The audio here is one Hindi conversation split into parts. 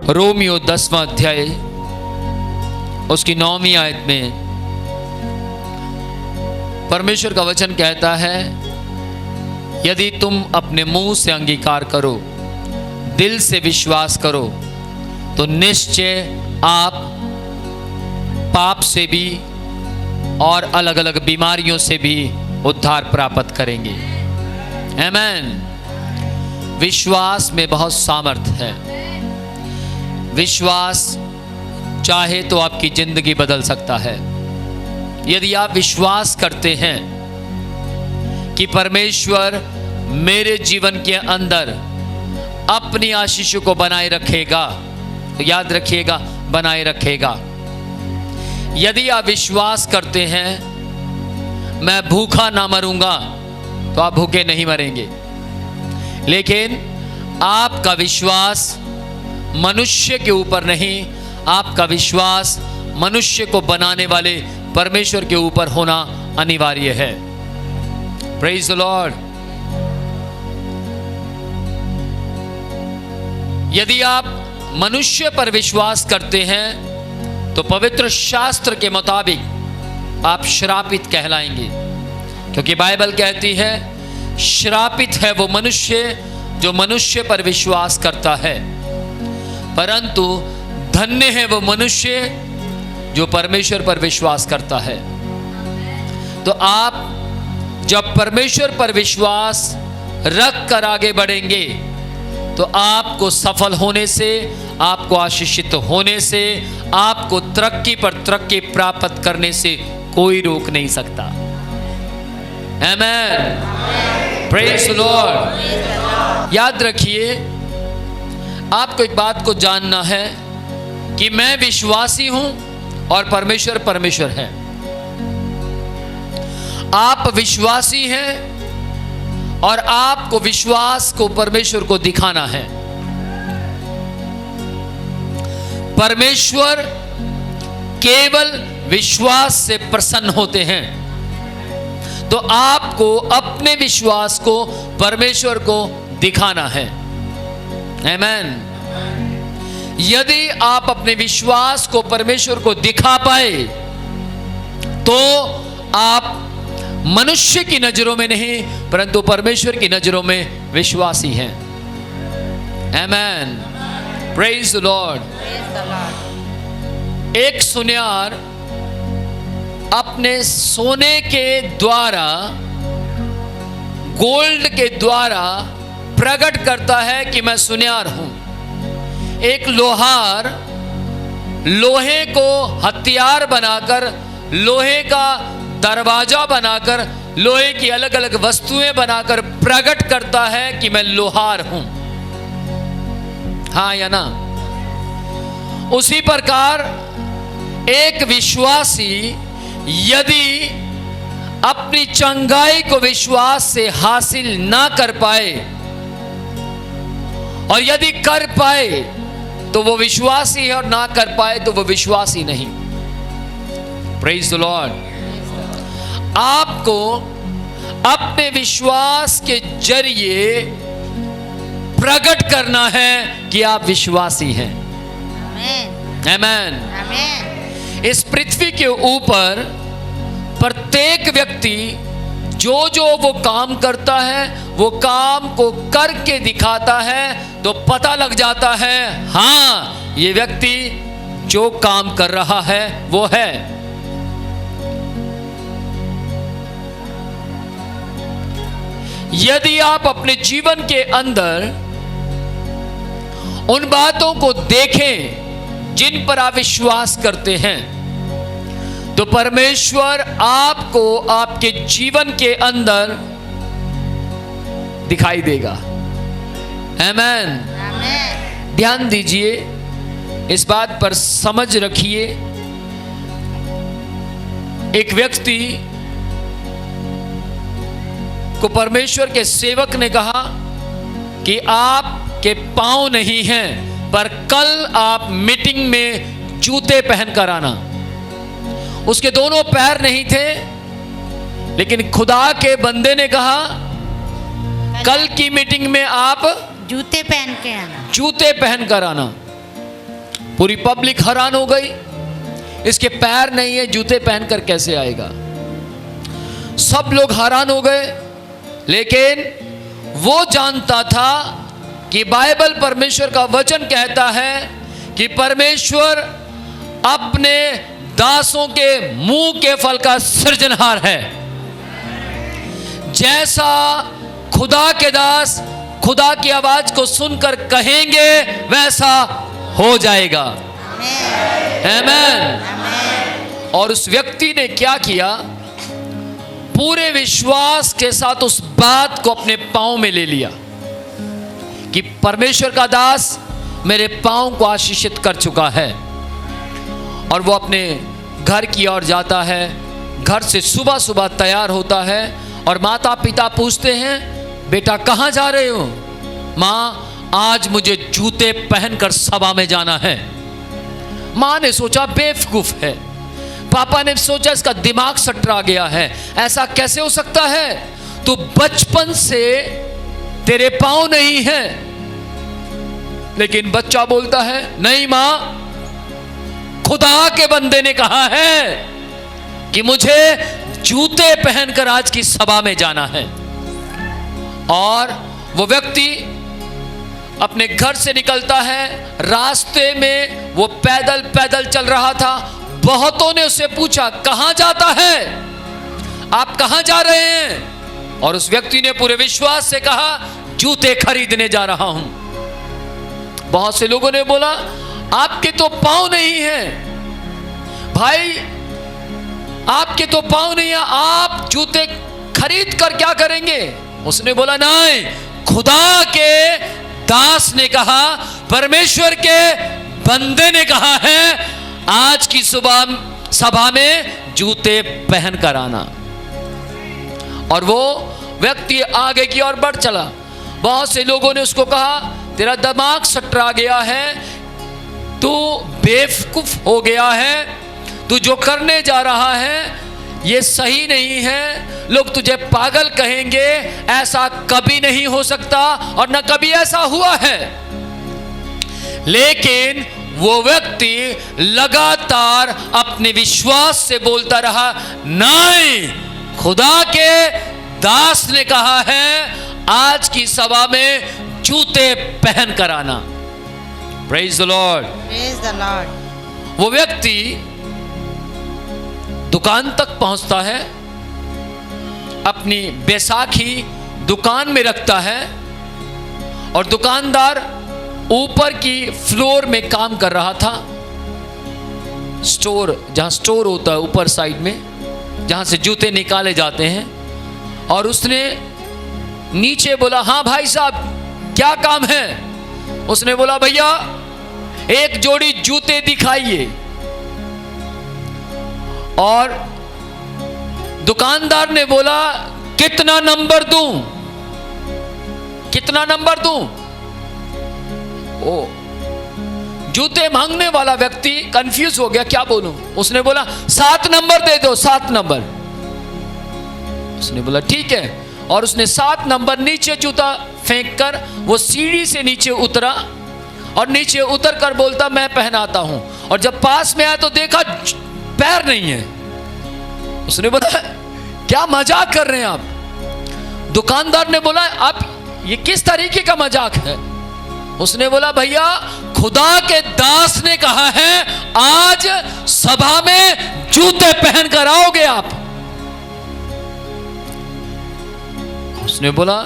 रोमियो 10वां अध्याय उसकी 9वीं आयत में परमेश्वर का वचन कहता है, यदि तुम अपने मुंह से अंगीकार करो, दिल से विश्वास करो, तो निश्चय आप पाप से भी और अलग अलग बीमारियों से भी उद्धार प्राप्त करेंगे। आमीन। विश्वास में बहुत सामर्थ्य है। विश्वास चाहे तो आपकी जिंदगी बदल सकता है। यदि आप विश्वास करते हैं कि परमेश्वर मेरे जीवन के अंदर अपनी आशीषों को बनाए रखेगा, तो याद रखिएगा, बनाए रखेगा। यदि आप विश्वास करते हैं मैं भूखा ना मरूंगा, तो आप भूखे नहीं मरेंगे। लेकिन आपका विश्वास मनुष्य के ऊपर नहीं, आपका विश्वास मनुष्य को बनाने वाले परमेश्वर के ऊपर होना अनिवार्य है। Praise the Lord. यदि आप मनुष्य पर विश्वास करते हैं तो पवित्र शास्त्र के मुताबिक आप श्रापित कहलाएंगे, क्योंकि बाइबल कहती है श्रापित है वो मनुष्य जो मनुष्य पर विश्वास करता है, परंतु धन्य है वो मनुष्य जो परमेश्वर पर विश्वास करता है। तो आप जब परमेश्वर पर विश्वास रख कर आगे बढ़ेंगे तो आपको सफल होने से, आपको आशीषित होने से, आपको तरक्की पर तरक्की प्राप्त करने से कोई रोक नहीं सकता। आमेन। Praise the lord. याद रखिए, आपको एक बात को जानना है कि मैं विश्वासी हूं और परमेश्वर परमेश्वर है। आप विश्वासी हैं और आपको विश्वास को परमेश्वर को दिखाना है। परमेश्वर केवल विश्वास से प्रसन्न होते हैं। तो आपको अपने विश्वास को परमेश्वर को दिखाना है। आमीन। यदि आप अपने विश्वास को परमेश्वर को दिखा पाए तो आप मनुष्य की नजरों में नहीं परंतु परमेश्वर की नजरों में विश्वासी हैं। आमेन। Praise the lord. एक सुनियार अपने सोने के द्वारा, गोल्ड के द्वारा प्रकट करता है कि मैं सुनियार हूं। एक लोहार लोहे को हथियार बनाकर, लोहे का दरवाजा बनाकर, लोहे की अलग अलग वस्तुएं बनाकर प्रकट करता है कि मैं लोहार हूं। हाँ या ना? उसी प्रकार एक विश्वासी यदि अपनी चंगाई को विश्वास से हासिल ना कर पाए और यदि कर पाए तो वो विश्वासी है और ना कर पाए तो वो विश्वासी नहीं। Praise the Lord. आपको अपने विश्वास के जरिए प्रकट करना है कि आप विश्वासी हैं। आमीन। आमीन। इस पृथ्वी के ऊपर प्रत्येक व्यक्ति जो जो वो काम करता है, वो काम को करके दिखाता है तो पता लग जाता है, हाँ ये व्यक्ति जो काम कर रहा है वो है। यदि आप अपने जीवन के अंदर उन बातों को देखें जिन पर आप विश्वास करते हैं तो परमेश्वर आपको आपके जीवन के अंदर दिखाई देगा। आमेन। ध्यान दीजिए, इस बात पर समझ रखिए। एक व्यक्ति को परमेश्वर के सेवक ने कहा कि आपके पांव नहीं हैं, पर कल आप मीटिंग में जूते पहन कर आना। उसके दोनों पैर नहीं थे, लेकिन खुदा के बंदे ने कहा कल की मीटिंग में आप जूते पहन के आना, जूते पहन कर आना। पूरी पब्लिक हैरान हो गई, इसके पैर नहीं है, जूते पहनकर कैसे आएगा। सब लोग हैरान हो गए, लेकिन वो जानता था कि बाइबल परमेश्वर का वचन कहता है कि परमेश्वर अपने दासों के मुंह के फल का सृजनहार है। जैसा खुदा के दास खुदा की आवाज को सुनकर कहेंगे वैसा हो जाएगा। आमीन। और उस व्यक्ति ने क्या किया, पूरे विश्वास के साथ उस बात को अपने पांव में ले लिया कि परमेश्वर का दास मेरे पांव को आशीषित कर चुका है। और वो अपने घर की ओर जाता है, घर से सुबह सुबह तैयार होता है और माता पिता पूछते हैं, बेटा कहाँ जा रहे हो? माँ, आज मुझे जूते पहनकर सभा में जाना है। माँ ने सोचा बेवकूफ है, पापा ने सोचा इसका दिमाग सटरा गया है, ऐसा कैसे हो सकता है, तू बचपन से तेरे पांव नहीं है। लेकिन बच्चा बोलता है, नहीं माँ, खुदा के बंदे ने कहा है कि मुझे जूते पहनकर आज की सभा में जाना है। और वो व्यक्ति अपने घर से निकलता है, रास्ते में वो पैदल पैदल चल रहा था। बहुतों ने उससे पूछा, कहां जाता है, आप कहां जा रहे हैं? और उस व्यक्ति ने पूरे विश्वास से कहा, जूते खरीदने जा रहा हूं। बहुत से लोगों ने बोला, आपके तो पांव नहीं है भाई, आपके तो पांव नहीं है, आप जूते खरीद कर क्या करेंगे? उसने बोला, नहीं, खुदा के दास ने कहा, परमेश्वर के बंदे ने कहा है, आज की सुबह सभा में जूते पहन कर आना। और वो व्यक्ति आगे की ओर बढ़ चला। बहुत से लोगों ने उसको कहा, तेरा दिमाग सटरा गया है, तू बेवकूफ हो गया है, तू जो करने जा रहा है ये सही नहीं है, लोग तुझे पागल कहेंगे, ऐसा कभी नहीं हो सकता और न कभी ऐसा हुआ है। लेकिन वो व्यक्ति लगातार अपने विश्वास से बोलता रहा, नहीं, खुदा के दास ने कहा है आज की सभा में जूते पहन कर आना। Praise the lord, praise the Lord. वो व्यक्ति दुकान तक पहुंचता है, अपनी बैसाखी दुकान में रखता है और दुकानदार ऊपर की फ्लोर में काम कर रहा था। स्टोर, जहां स्टोर होता है ऊपर साइड में, जहां से जूते निकाले जाते हैं। और उसने नीचे बोला, हाँ भाई साहब क्या काम है? उसने बोला, भैया एक जोड़ी जूते दिखाइए। और दुकानदार ने बोला, कितना नंबर दूं, कितना नंबर दूं? ओ, जूते मांगने वाला व्यक्ति कंफ्यूज हो गया, क्या बोलूं? उसने बोला, 7 नंबर दे दो, 7 नंबर। उसने बोला ठीक है, और उसने 7 नंबर नीचे जूता फेंक कर वो सीढ़ी से नीचे उतरा और नीचे उतर कर बोलता, मैं पहनाता हूं। और जब पास में आया तो देखा पैर नहीं है। उसने बोला, क्या मजाक कर रहे हैं आप? दुकानदार ने बोला, आप ये किस तरीके का मजाक है? उसने बोला, भैया खुदा के दास ने कहा है आज सभा में जूते पहन कर आओगे आप। उसने बोला,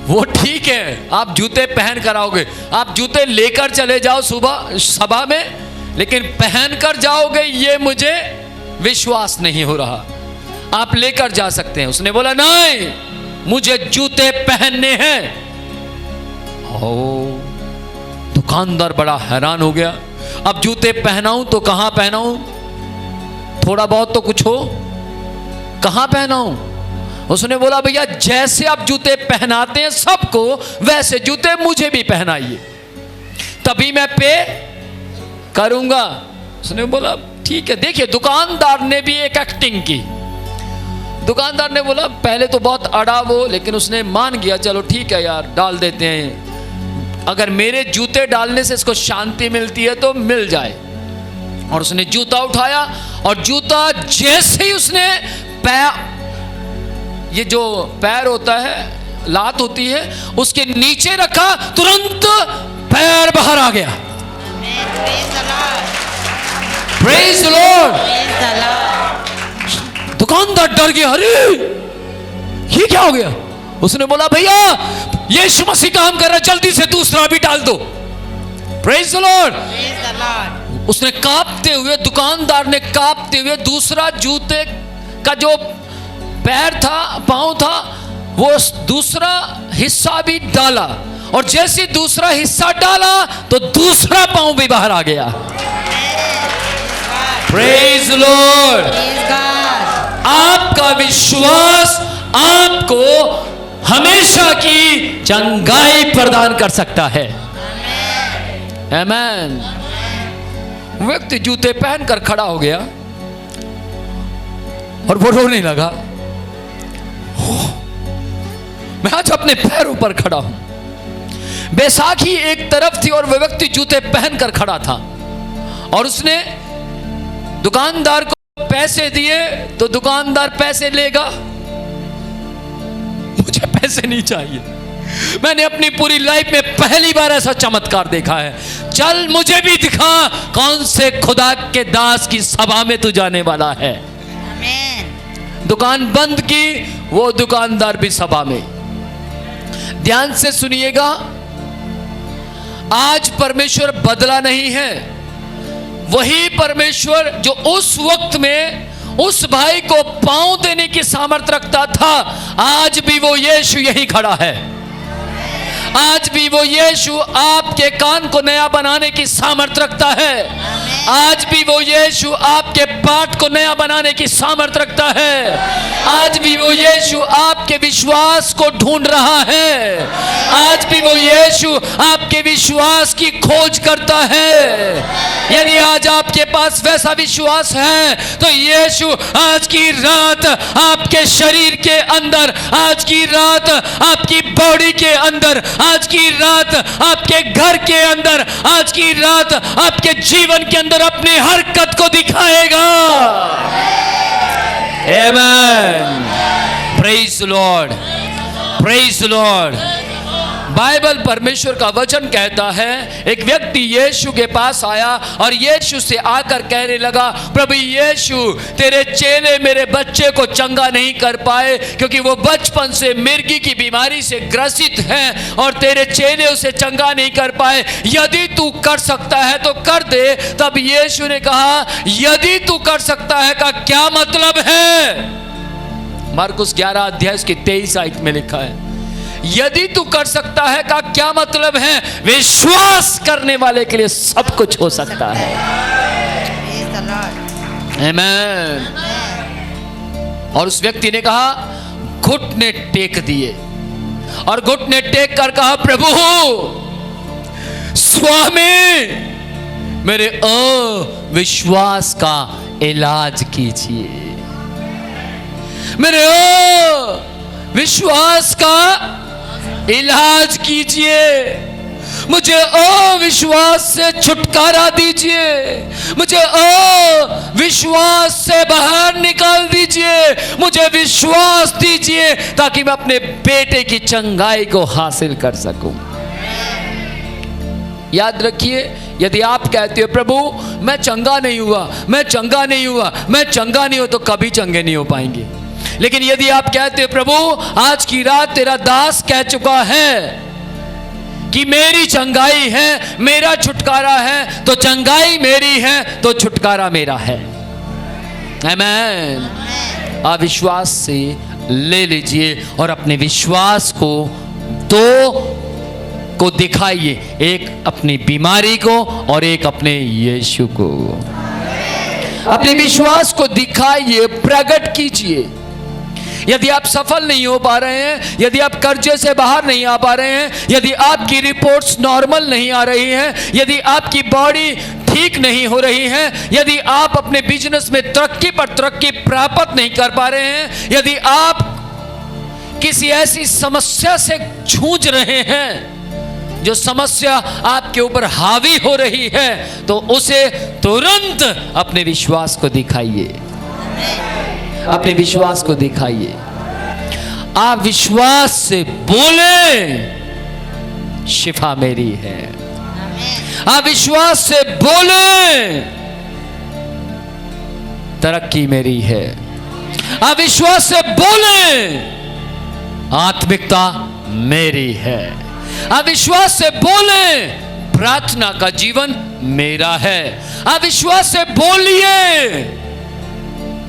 वो ठीक है, आप जूते पहन कर आओगे, आप जूते लेकर चले जाओ सुबह सभा में, लेकिन पहन कर जाओगे ये मुझे विश्वास नहीं हो रहा। आप लेकर जा सकते हैं। उसने बोला, नहीं, मुझे जूते पहनने हैं। दुकानदार बड़ा हैरान हो गया, अब जूते पहनाऊं तो कहां पहनाऊं? थोड़ा बहुत तो कुछ हो, कहां पहनाऊं? उसने बोला, भैया जैसे आप जूते पहनाते हैं सबको, वैसे जूते मुझे भी पहनाइए, तभी मैं पे करूंगा। उसने बोला ठीक है। देखिए, दुकानदार ने भी एक एक्टिंग की। दुकानदार ने बोला, पहले तो बहुत अड़ा वो, लेकिन उसने मान गया, चलो ठीक है यार, डाल देते हैं, अगर मेरे जूते डालने से इसको शांति मिलती है तो मिल जाए। और उसने जूता उठाया और जूता जैसे ही उसने पैर, ये जो पैर होता है, लात होती है, उसके नीचे रखा, तुरंत पैर बाहर आ गया। Praise the Lord. Praise the Lord. Praise the Lord. दुकानदार डर गया, अरे ये क्या हो गया। उसने बोला भैया यीशु मसीह काम कर रहा है, जल्दी से दूसरा भी डाल दो। Praise the Lord. Praise the Lord. उसने कांपते हुए, दुकानदार ने कांपते हुए दूसरा जूते का जो पैर था, पांव था, वो दूसरा हिस्सा भी डाला। और जैसे दूसरा हिस्सा डाला तो दूसरा पांव भी बाहर आ गया। Praise the Lord. Praise God. आपका विश्वास आपको हमेशा की चंगाई प्रदान कर सकता है। आमेन। व्यक्ति जूते पहनकर खड़ा हो गया और वो रोने लगा। मैं आज अपने पैरों पर खड़ा हूं। बैसाखी एक तरफ थी और वह व्यक्ति जूते पहनकर खड़ा था और उसने दुकानदार को पैसे दिए तो दुकानदार पैसे लेगा। मुझे पैसे नहीं चाहिए, मैंने अपनी पूरी लाइफ में पहली बार ऐसा चमत्कार देखा है। चल मुझे भी दिखा कौन से खुदा के दास की सभा में तू जाने वाला है। Amen. दुकान बंद की, वो दुकानदार भी सभा में। ध्यान से सुनिएगा, आज परमेश्वर बदला नहीं है। वही परमेश्वर जो उस वक्त में उस भाई को पांव देने की सामर्थ रखता था, आज भी वो यीशु यही खड़ा है। आज भी वो यीशु आपके कान को नया बनाने की सामर्थ रखता है। आज भी वो यीशु आपके पाठ को नया बनाने की सामर्थ रखता है। आज भी वो यीशु आपके विश्वास को ढूंढ रहा है। आज भी वो यीशु आपके विश्वास की खोज करता है। यदि आज आपके पास वैसा विश्वास है तो यीशु आज की रात आपके शरीर के अंदर, आज की रात आपकी बॉडी के अंदर, आज की रात आपके घर के अंदर, आज की रात आपके जीवन के अंदर अपनी हरकत को दिखाएगा। Amen. Praise the lord. Praise the lord. Bible, परमेश्वर का वचन कहता है, एक व्यक्ति यीशु के पास आया और यीशु से आकर कहने लगा, प्रभु यीशु, तेरे चेले मेरे बच्चे को चंगा नहीं कर पाए क्योंकि वो बचपन से मिर्गी की बीमारी से ग्रसित है और तेरे चेले उसे चंगा नहीं कर पाए। यदि तू कर सकता है तो कर दे। तब यीशु ने कहा, यदि तू कर सकता है का क्या मतलब है? मार्कुस 11 अध्याय उसकी 23 आयत में लिखा है, यदि तू कर सकता है का क्या मतलब है? विश्वास करने वाले के लिए सब कुछ हो सकता है। Praise the Lord. आमेन। और उस व्यक्ति ने कहा, घुटने टेक दिए और घुटने टेक कर कहा, प्रभु स्वामी, मेरे अविश्वास का इलाज कीजिए, मेरे अविश्वास का इलाज कीजिए, मुझे अविश्वास से छुटकारा दीजिए, मुझे अविश्वास से बाहर निकाल दीजिए, मुझे विश्वास दीजिए ताकि मैं अपने बेटे की चंगाई को हासिल कर सकूं। याद रखिए, यदि आप कहते हो प्रभु मैं चंगा नहीं हुआ, मैं चंगा नहीं हुआ, मैं चंगा नहीं हुआ, तो कभी चंगे नहीं हो पाएंगे। लेकिन यदि आप कहते हो प्रभु आज की रात तेरा दास कह चुका है कि मेरी चंगाई है, मेरा छुटकारा है, तो चंगाई मेरी है तो छुटकारा मेरा है। आमेन। अविश्वास से ले लीजिए और अपने विश्वास को दो दिखाइए, एक अपनी बीमारी को और एक अपने यीशु को। अपने विश्वास को दिखाइए, प्रकट कीजिए। यदि आप सफल नहीं हो पा रहे हैं, यदि आप कर्जे से बाहर नहीं आ पा रहे हैं, यदि आपकी रिपोर्ट्स नॉर्मल नहीं आ रही हैं, यदि आपकी बॉडी ठीक नहीं हो रही है, यदि आप अपने बिजनेस में तरक्की पर तरक्की प्राप्त नहीं कर पा रहे हैं, यदि आप किसी ऐसी समस्या से जूझ रहे हैं जो समस्या आपके ऊपर हावी हो रही है, तो उसे तुरंत अपने विश्वास को दिखाइए। अपने विश्वास को दिखाइए। आप विश्वास से बोले, शिफा मेरी है। आप विश्वास से बोले, तरक्की मेरी है। आप विश्वास से बोले, आत्मिकता मेरी है। आप विश्वास से बोले, प्रार्थना का जीवन मेरा है। आप विश्वास से बोलिए,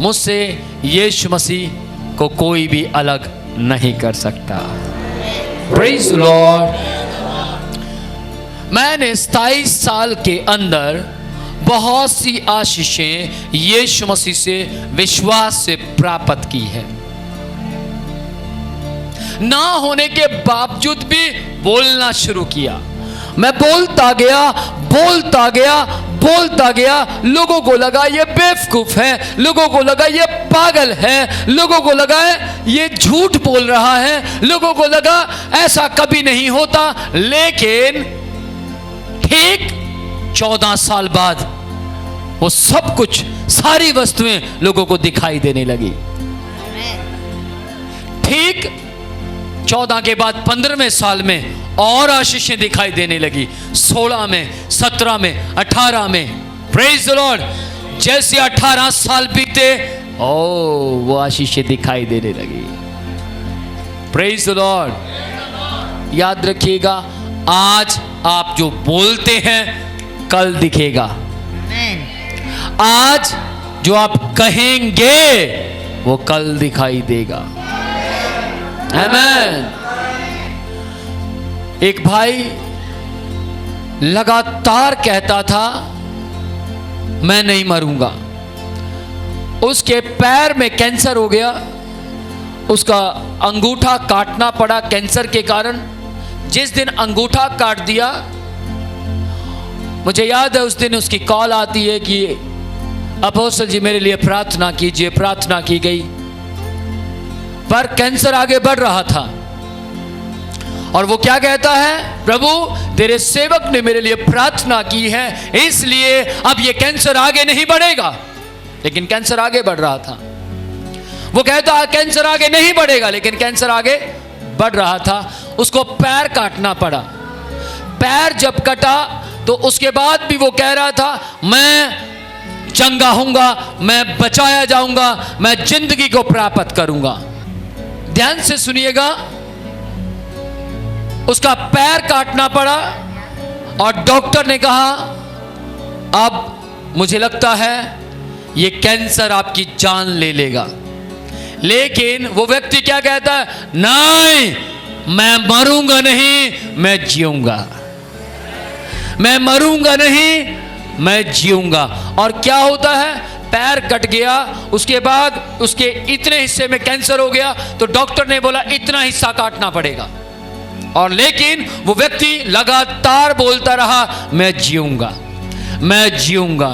मुझसे यीशु मसीह को कोई भी अलग नहीं कर सकता। Praise the Lord. मैंने 27 साल के अंदर बहुत सी आशीषें यीशु मसीह से विश्वास से प्राप्त की है। ना होने के बावजूद भी बोलना शुरू किया। मैं बोलता गया, बोलता गया, बोलता गया। लोगों को लगा ये बेवकूफ है, लोगों को लगा ये पागल है, लोगों को लगा ये झूठ बोल रहा है, लोगों को लगा ऐसा कभी नहीं होता। लेकिन ठीक 14 साल बाद वो सब कुछ, सारी वस्तुएं लोगों को दिखाई देने लगी। ठीक 14 के बाद 15वें साल में और आशीषें दिखाई देने लगी। 16 में, 17 में, 18 में। Praise the Lord. जैसे 18 साल बीते, वो आशीषें दिखाई देने लगी। Praise the lord. याद रखिएगा, आज आप जो बोलते हैं कल दिखेगा। आज जो आप कहेंगे वो कल दिखाई देगा। आमीन। एक भाई लगातार कहता था मैं नहीं मरूंगा। उसके पैर में कैंसर हो गया, उसका अंगूठा काटना पड़ा कैंसर के कारण। जिस दिन अंगूठा काट दिया, मुझे याद है उस दिन उसकी कॉल आती है कि अपोस्टल जी मेरे लिए प्रार्थना कीजिए। प्रार्थना की गई, पर कैंसर आगे बढ़ रहा था। और वो क्या कहता है, प्रभु तेरे सेवक ने मेरे लिए प्रार्थना की है, इसलिए अब ये कैंसर आगे नहीं बढ़ेगा। लेकिन कैंसर आगे बढ़ रहा था। वो कहता है कैंसर आगे नहीं बढ़ेगा, लेकिन कैंसर आगे बढ़ रहा था। उसको पैर काटना पड़ा। पैर जब कटा तो उसके बाद भी वो कह रहा था मैं चंगा हूंगा, मैं बचाया जाऊंगा, मैं जिंदगी को प्राप्त करूंगा। ध्यान से सुनिएगा, उसका पैर काटना पड़ा और डॉक्टर ने कहा अब मुझे लगता है ये कैंसर आपकी जान ले लेगा। लेकिन वो व्यक्ति क्या कहता है, नहीं मैं मरूंगा नहीं, मैं जीऊंगा। मैं मरूंगा नहीं, मैं जीऊंगा। और क्या होता है, पैर कट गया, उसके बाद उसके इतने हिस्से में कैंसर हो गया, तो डॉक्टर ने बोला इतना हिस्सा काटना पड़ेगा। और लेकिन वो व्यक्ति लगातार बोलता रहा मैं जीऊंगा, मैं जीऊंगा,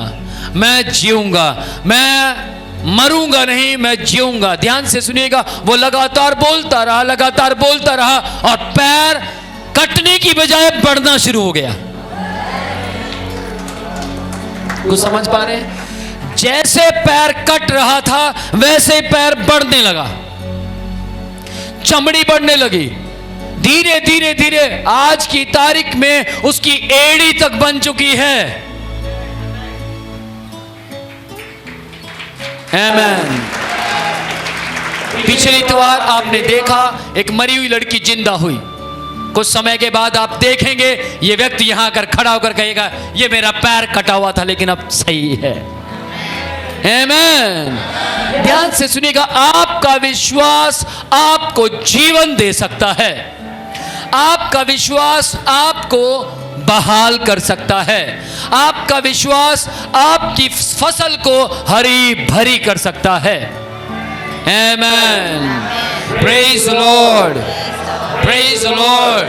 मैं जीऊंगा, मैं मरूंगा नहीं, मैं जीऊंगा। ध्यान से सुनिएगा, वो लगातार बोलता रहा, लगातार बोलता रहा, और पैर कटने की बजाय बढ़ना शुरू हो गया। कुछ समझ पा रहे हैं? जैसे पैर कट रहा था वैसे पैर बढ़ने लगा, चमड़ी बढ़ने लगी। धीरे धीरे धीरे आज की तारीख में उसकी एड़ी तक बन चुकी है। आमीन। पिछले इतवार आपने देखा एक मरी हुई लड़की जिंदा हुई। कुछ समय के बाद आप देखेंगे ये व्यक्ति यहां आकर खड़ा होकर कहेगा ये मेरा पैर कटा हुआ था लेकिन अब सही है। आमीन। ध्यान से सुनिएगा, आपका विश्वास आपको जीवन दे सकता है। आपका विश्वास आपको बहाल कर सकता है। आपका विश्वास आपकी फसल को हरी भरी कर सकता है। आमीन। Praise the Lord, praise the Lord.